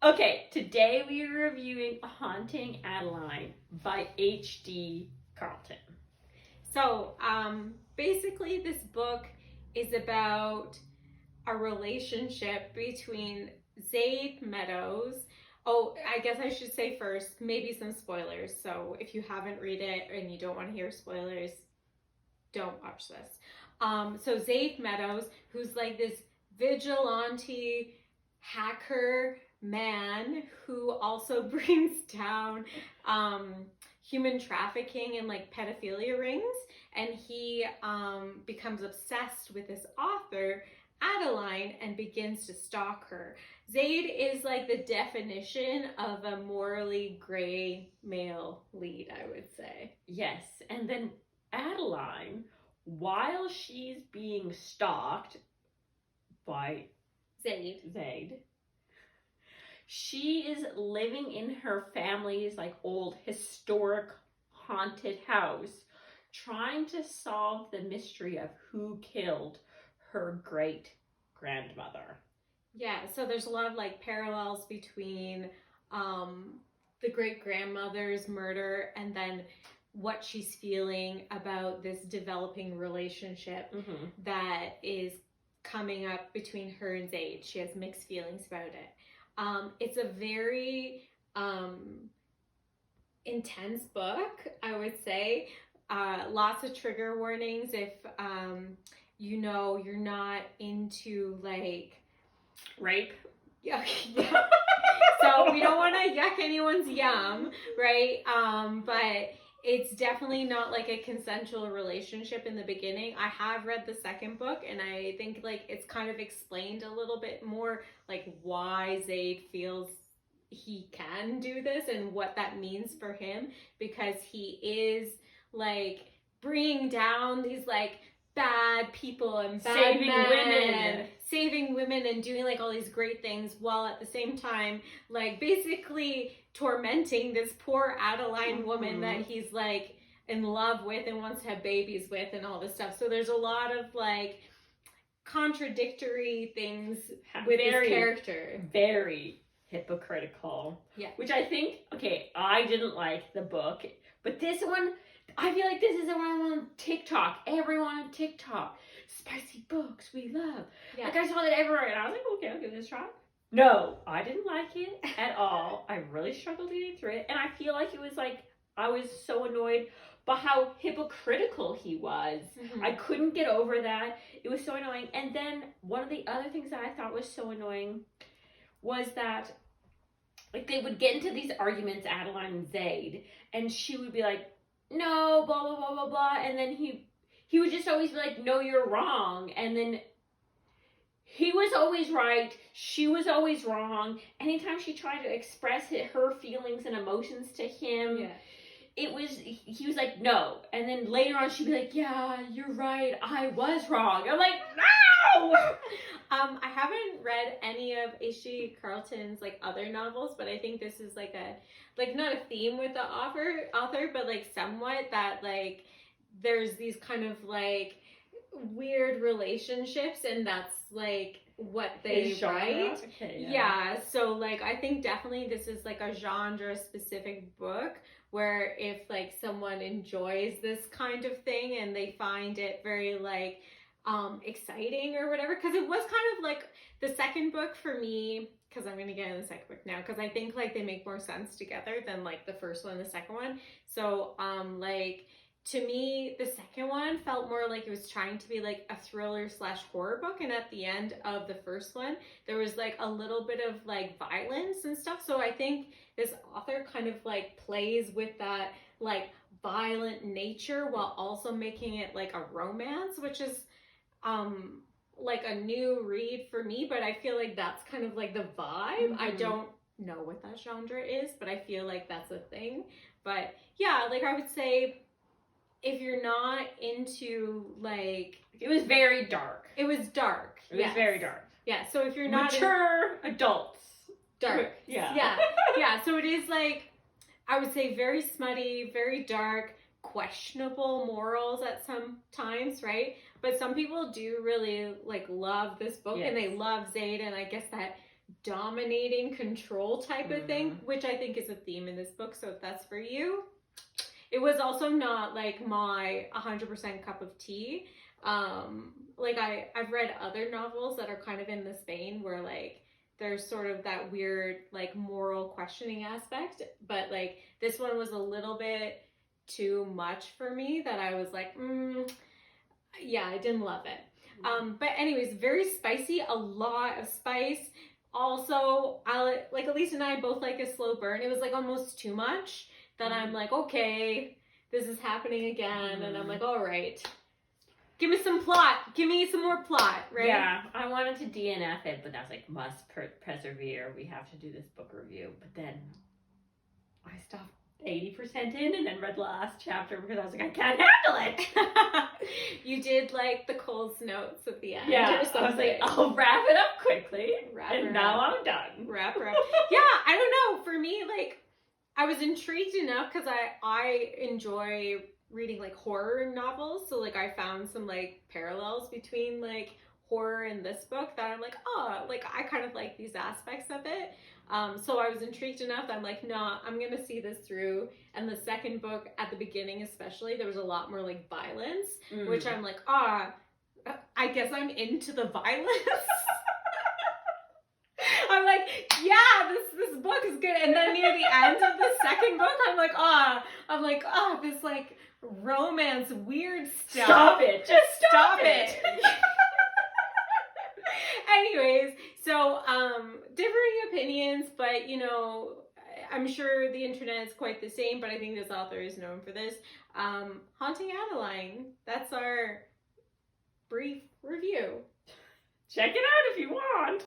Okay, today we are reviewing Haunting Adeline by H.D. Carlton. So, basically this book is about a relationship between Zaid Meadows. Oh, I guess I should say first, maybe some spoilers. So if you haven't read it and you don't want to hear spoilers, don't watch this. So Zaid Meadows, who's like this vigilante hacker man who also brings down human trafficking and like pedophilia rings, and he becomes obsessed with this author Adeline and begins to stalk her. Zaid is like the definition of a morally gray male lead, I would say. Yes, and then Adeline, while she's being stalked by Zaid, she is living in her family's like old historic haunted house, trying to solve the mystery of who killed her great grandmother. Yeah, so there's a lot of like parallels between the great grandmother's murder and then what she's feeling about this developing relationship that is coming up between her and Zaid. She has mixed feelings about it. It's a very intense book, I would say. Lots of trigger warnings if you know you're not into like rape. Yeah. So we don't want to yuck anyone's yum, right? But it's definitely not like a consensual relationship in the beginning. I have read the second book and I think like it's kind of explained a little bit more like why Zaid feels he can do this and what that means for him, because he is like bringing down these like bad people and bad saving women and doing like all these great things while at the same time like basically tormenting this poor Adeline woman that he's like in love with and wants to have babies with and all this stuff. So there's a lot of like contradictory things with his character. Very hypocritical. Yeah. Which I think, okay, I didn't like the book, but this one, I feel like this is the one on TikTok. Everyone on TikTok. Spicy books we love. Yeah. Like I saw that everywhere and I was like, okay, I'll give this a try. No, I didn't like it at all. I really struggled getting through it. And I feel like it was like, I was so annoyed by how hypocritical he was. I couldn't get over that. It was so annoying. And then one of the other things that I thought was so annoying was that like they would get into these arguments, Adeline and Zaid, and she would be like, no, blah, blah, blah, blah, blah. And then he would just always be like, no, you're wrong. And then he was always right. She was always wrong. Anytime she tried to express her feelings and emotions to him, he was like, no. And then later on, she'd be like, yeah, you're right. I was wrong. I'm like, no! I haven't read any of H.D. Carlton's like other novels, but I think this is like not a theme with the author, but like somewhat that like there's these kind of like weird relationships and that's like what they write. Okay, yeah. So like I think definitely this is like a genre specific book where if like someone enjoys this kind of thing and they find it very like exciting or whatever, because it was kind of like the second book for me, because I'm going to get in the second book now, because I think like they make more sense together than like the first one and the second one. So like to me the second one felt more like it was trying to be like a thriller / horror book, and at the end of the first one there was like a little bit of like violence and stuff. So I think this author kind of like plays with that like violent nature while also making it like a romance, which is like a new read for me, but I feel like that's kind of like the vibe. I don't know what that genre is, but I feel like that's a thing. But yeah, like I would say if you're not into like, it was very dark. It was dark. It was very dark. Yeah, so if you're not mature adults. Dark. Yeah. Yeah, so it is like, I would say very smutty, very dark, questionable morals at some times, right? But some people do really like love this book, and they love Zaid, and I guess that dominating control type of thing, which I think is a theme in this book. So if that's for you, it was also not like my 100% cup of tea. Like I've read other novels that are kind of in this vein where like there's sort of that weird like moral questioning aspect, but like this one was a little bit too much for me that I was like, yeah, I didn't love it. But anyways, very spicy, a lot of spice. Also, like Elise and I both like a slow burn. It was like almost too much that I'm like, okay, this is happening again. And I'm like, all right, give me some plot. Give me some more plot, right? Yeah, I wanted to DNF it, but that's like must persevere. We have to do this book review. But then I stopped 80% in and then read the last chapter because I was like, I can't handle it. You did like the Cole's notes at the end. Yeah, I was like, I'll wrap it up quickly. Now I'm done. Wrap. Yeah, I don't know. For me, like, I was intrigued enough because I enjoy reading like horror novels. So like I found some like parallels between like horror in this book that I'm like, oh, like I kind of like these aspects of it. So I was intrigued enough that I'm like, no, I'm going to see this through. And the second book, at the beginning especially, there was a lot more like violence, which I'm like, I guess I'm into the violence. I'm like, yeah, this book is good. And then near the end of the second book, I'm like, this like romance weird stuff. Stop it. Just stop it. Anyways, so differing opinions, but you know, I'm sure the internet is quite the same, but I think this author is known for this. Haunting Adeline. That's our brief review. Check it out if you want.